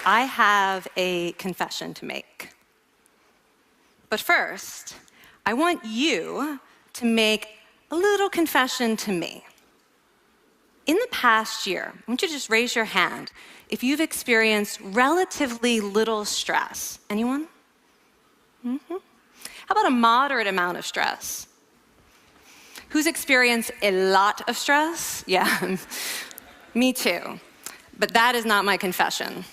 I have a confession to make. But first, I want you to make a little confession to me. In the past year, I want you to just raise your hand if you've experienced relatively little stress. Anyone? How about a moderate amount of stress? Who's experienced a lot of stress? Yeah, me too. But that is not my confession.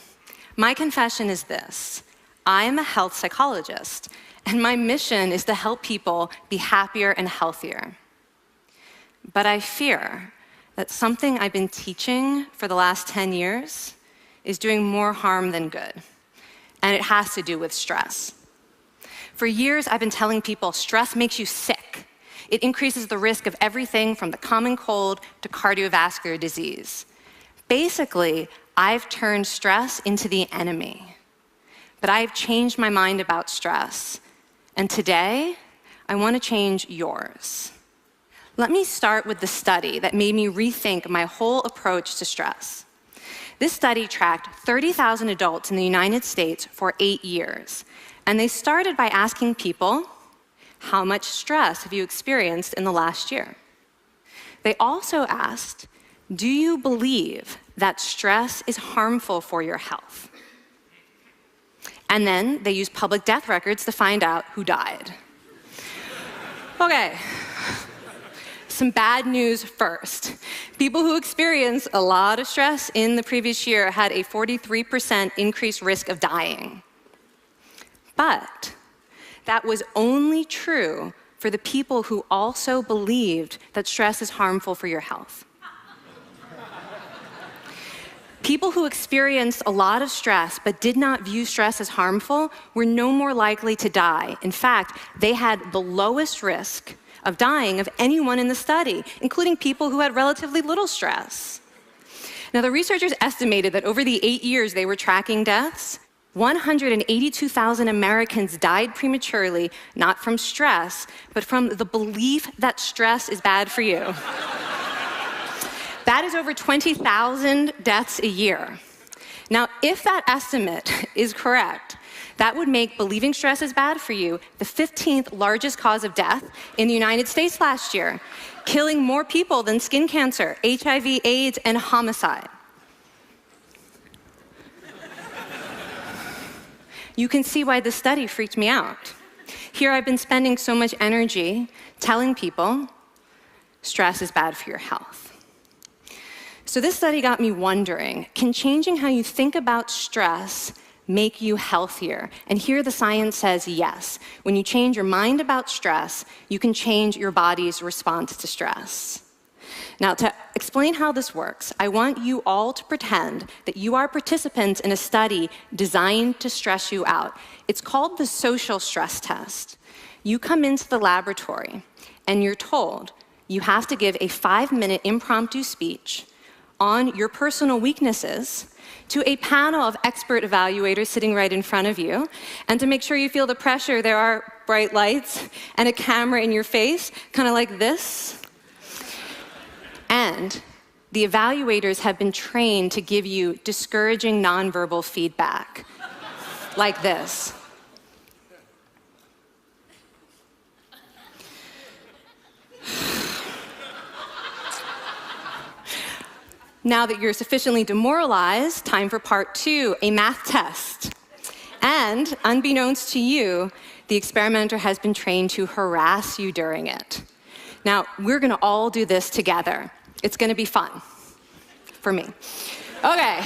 My confession is this: I am a health psychologist, and my mission is to help people be happier and healthier. But I fear that something I've been teaching for the last 10 years is doing more harm than good, and it has to do with stress. For years, I've been telling people stress makes you sick. It increases the risk of everything from the common cold to cardiovascular disease. Basically, I've turned stress into the enemy. But I've changed my mind about stress. And today, I want to change yours. Let me start with the study that made me rethink my whole approach to stress. This study tracked 30,000 adults in the United States for 8 years. And they started by asking people, how much stress have you experienced in the last year? They also asked, do you believe that stress is harmful for your health? And then they used public death records to find out who died. Okay, some bad news first. People who experienced a lot of stress in the previous year had a 43% increased risk of dying. But that was only true for the people who also believed that stress is harmful for your health. People who experienced a lot of stress but did not view stress as harmful were no more likely to die. In fact, they had the lowest risk of dying of anyone in the study, including people who had relatively little stress. Now, the researchers estimated that over the 8 years they were tracking deaths, 182,000 Americans died prematurely, not from stress, but from the belief that stress is bad for you. That is over 20,000 deaths a year. Now, if that estimate is correct, that would make believing stress is bad for you the 15th largest cause of death in the United States last year, killing more people than skin cancer, HIV, AIDS, and homicide. You can see why this study freaked me out. Here I've been spending so much energy telling people stress is bad for your health. So this study got me wondering, can changing how you think about stress make you healthier? And here the science says yes. When you change your mind about stress, you can change your body's response to stress. Now, to explain how this works, I want you all to pretend that you are participants in a study designed to stress you out. It's called the social stress test. You come into the laboratory, and you're told you have to give a 5-minute impromptu speech on your personal weaknesses to a panel of expert evaluators sitting right in front of you. And to make sure you feel the pressure, there are bright lights and a camera in your face, kind of like this. And the evaluators have been trained to give you discouraging nonverbal feedback, like this. Now that you're sufficiently demoralized, time for part 2, a math test. And unbeknownst to you, the experimenter has been trained to harass you during it. Now, we're going to all do this together. It's going to be fun. For me. Okay.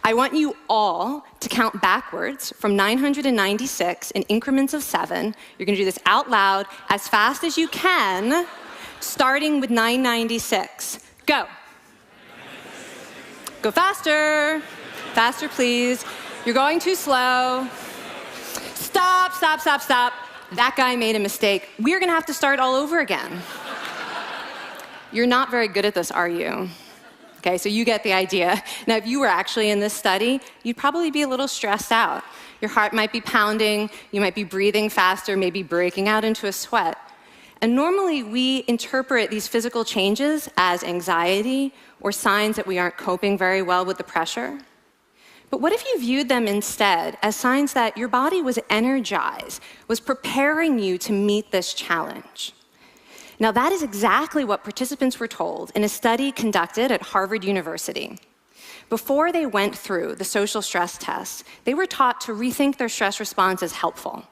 I want you all to count backwards from 996 in increments of 7. You're going to do this out loud as fast as you can, starting with 996. Go. Go faster. Faster, please. You're going too slow. Stop, stop, stop, stop. That guy made a mistake. We're going to have to start all over again. You're not very good at this, are you? Okay, so you get the idea. Now, if you were actually in this study, you'd probably be a little stressed out. Your heart might be pounding. You might be breathing faster, maybe breaking out into a sweat. And normally, we interpret these physical changes as anxiety or signs that we aren't coping very well with the pressure. But what if you viewed them instead as signs that your body was energized, was preparing you to meet this challenge? Now, that is exactly what participants were told in a study conducted at Harvard University. Before they went through the social stress test, they were taught to rethink their stress response as helpful.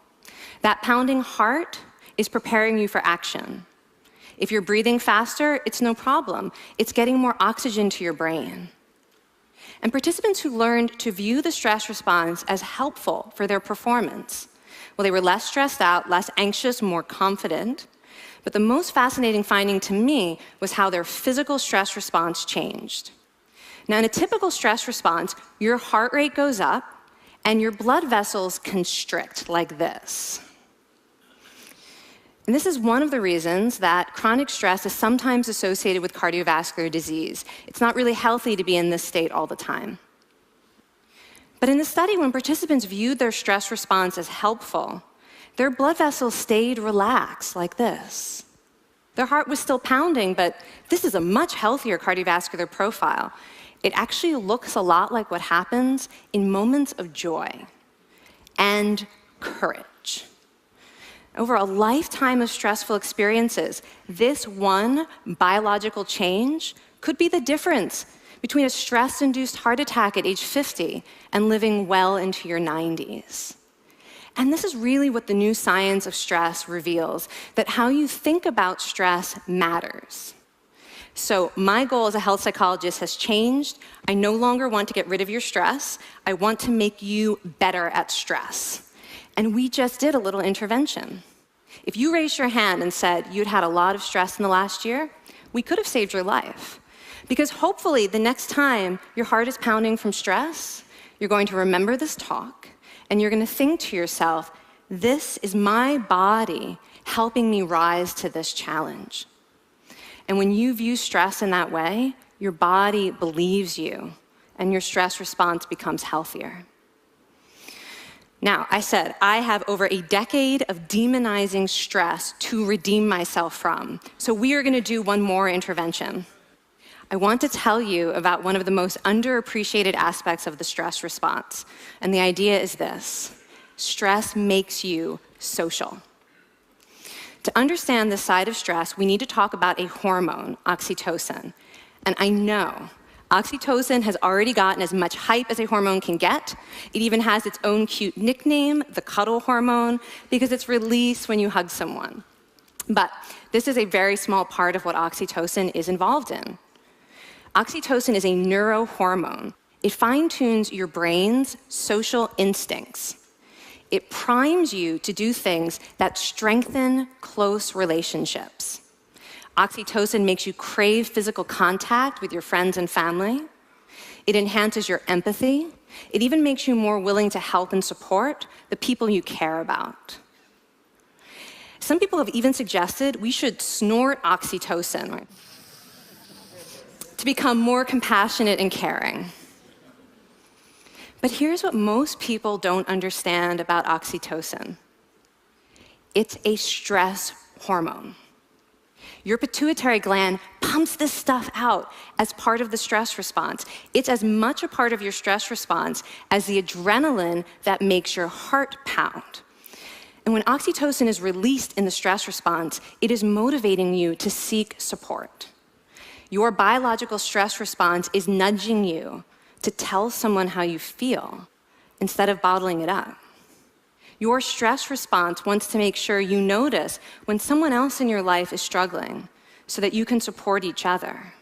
That pounding heart is preparing you for action. If you're breathing faster, it's no problem. It's getting more oxygen to your brain. And participants who learned to view the stress response as helpful for their performance, well, they were less stressed out, less anxious, more confident. But the most fascinating finding to me was how their physical stress response changed. Now, in a typical stress response, your heart rate goes up and your blood vessels constrict like this. And this is one of the reasons that chronic stress is sometimes associated with cardiovascular disease. It's not really healthy to be in this state all the time. But in the study, when participants viewed their stress response as helpful, their blood vessels stayed relaxed like this. Their heart was still pounding, but this is a much healthier cardiovascular profile. It actually looks a lot like what happens in moments of joy and courage. Over a lifetime of stressful experiences, this one biological change could be the difference between a stress-induced heart attack at age 50 and living well into your 90s. And this is really what the new science of stress reveals, that how you think about stress matters. So my goal as a health psychologist has changed. I no longer want to get rid of your stress. I want to make you better at stress. And we just did a little intervention. If you raised your hand and said you'd had a lot of stress in the last year, we could have saved your life. Because hopefully the next time your heart is pounding from stress, you're going to remember this talk, and you're going to think to yourself, this is my body helping me rise to this challenge. And when you view stress in that way, your body believes you, and your stress response becomes healthier. Now, I said I have over a decade of demonizing stress to redeem myself from. So we are going to do one more intervention. I want to tell you about one of the most underappreciated aspects of the stress response. And the idea is this: stress makes you social. To understand this side of stress, we need to talk about a hormone, oxytocin. And I know oxytocin has already gotten as much hype as a hormone can get. It even has its own cute nickname, the cuddle hormone, because it's released when you hug someone. But this is a very small part of what oxytocin is involved in. Oxytocin is a neurohormone. It fine-tunes your brain's social instincts. It primes you to do things that strengthen close relationships. Oxytocin makes you crave physical contact with your friends and family. It enhances your empathy. It even makes you more willing to help and support the people you care about. Some people have even suggested we should snort oxytocin to become more compassionate and caring. But here's what most people don't understand about oxytocin. It's a stress hormone. Your pituitary gland pumps this stuff out as part of the stress response. It's as much a part of your stress response as the adrenaline that makes your heart pound. And when oxytocin is released in the stress response, it is motivating you to seek support. Your biological stress response is nudging you to tell someone how you feel instead of bottling it up. Your stress response wants to make sure you notice when someone else in your life is struggling so that you can support each other.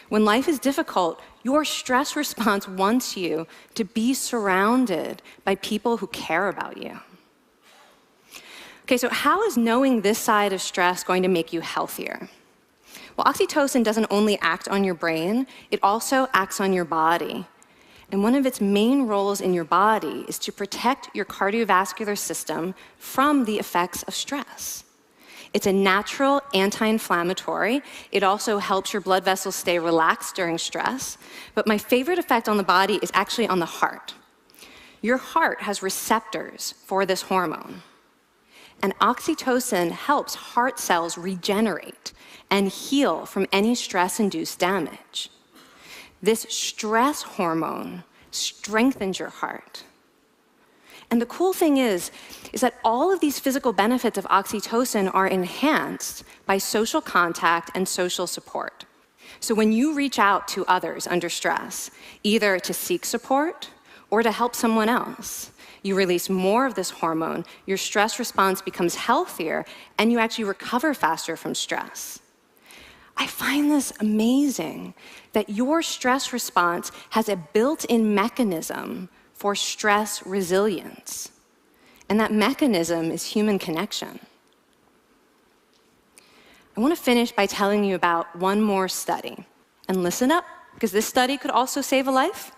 When life is difficult, your stress response wants you to be surrounded by people who care about you. Okay, so how is knowing this side of stress going to make you healthier? Well, oxytocin doesn't only act on your brain, it also acts on your body. And one of its main roles in your body is to protect your cardiovascular system from the effects of stress. It's a natural anti-inflammatory. It also helps your blood vessels stay relaxed during stress. But my favorite effect on the body is actually on the heart. Your heart has receptors for this hormone. And oxytocin helps heart cells regenerate and heal from any stress-induced damage. This stress hormone strengthens your heart. And the cool thing is that all of these physical benefits of oxytocin are enhanced by social contact and social support. So when you reach out to others under stress, either to seek support or to help someone else, you release more of this hormone, your stress response becomes healthier, and you actually recover faster from stress. I find this amazing that your stress response has a built-in mechanism for stress resilience. And that mechanism is human connection. I want to finish by telling you about one more study. And listen up, because this study could also save a life.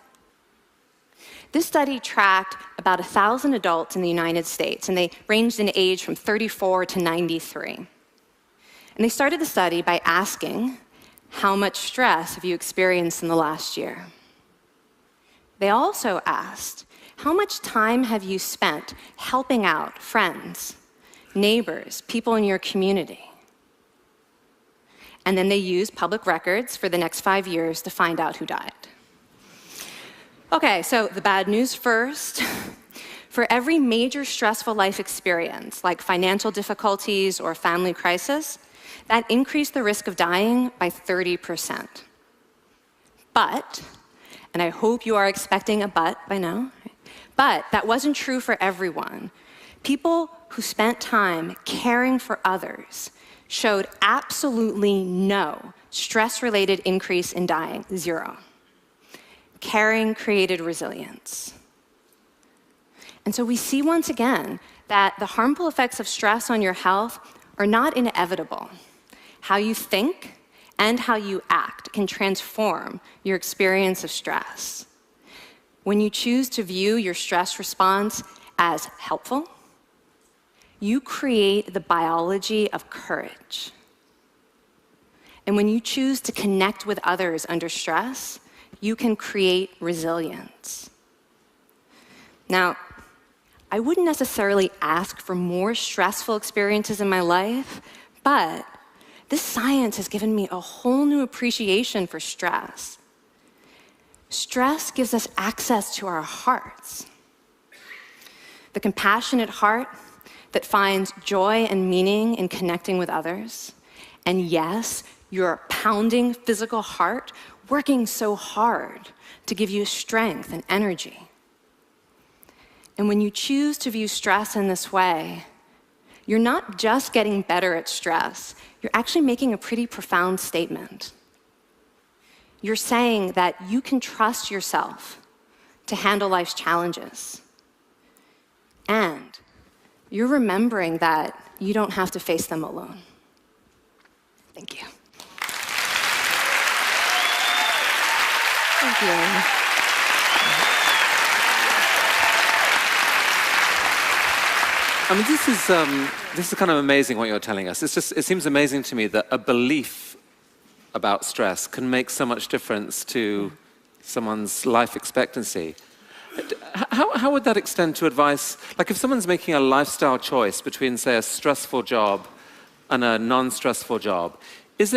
This study tracked about 1,000 adults in the United States, and they ranged in age from 34 to 93. And they started the study by asking, how much stress have you experienced in the last year? They also asked, how much time have you spent helping out friends, neighbors, people in your community? And then they used public records for the next 5 years to find out who died. Okay, so the bad news first. For every major stressful life experience, like financial difficulties or family crisis, that increased the risk of dying by 30%. But, and I hope you are expecting a but by now, but that wasn't true for everyone. People who spent time caring for others showed absolutely no stress-related increase in dying, 0. Caring created resilience. And so we see once again that the harmful effects of stress on your health are not inevitable. How you think and how you act can transform your experience of stress. When you choose to view your stress response as helpful, you create the biology of courage. And when you choose to connect with others under stress, you can create resilience. Now, I wouldn't necessarily ask for more stressful experiences in my life, but this science has given me a whole new appreciation for stress. Stress gives us access to our hearts. The compassionate heart that finds joy and meaning in connecting with others. And yes, your pounding physical heart working so hard to give you strength and energy. And when you choose to view stress in this way, you're not just getting better at stress, you're actually making a pretty profound statement. You're saying that you can trust yourself to handle life's challenges. And you're remembering that you don't have to face them alone. Thank you. Thank you. I mean, this is kind of amazing what you're telling us. It seems amazing to me that a belief about stress can make so much difference to someone's life expectancy. How would that extend to advice? Like if someone's making a lifestyle choice between, say, a stressful job and a non-stressful job, does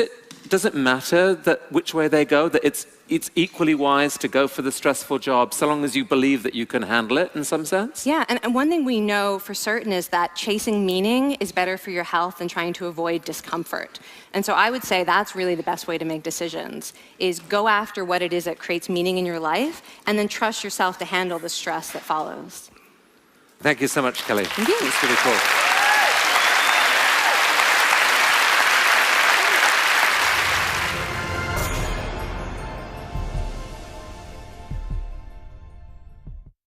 it matter that which way they go, that it's equally wise to go for the stressful job so long as you believe that you can handle it in some sense? Yeah, and one thing we know for certain is that chasing meaning is better for your health than trying to avoid discomfort. And so I would say that's really the best way to make decisions, is go after what it is that creates meaning in your life, and then trust yourself to handle the stress that follows. Thank you so much, Kelly. Thank you. It's really cool.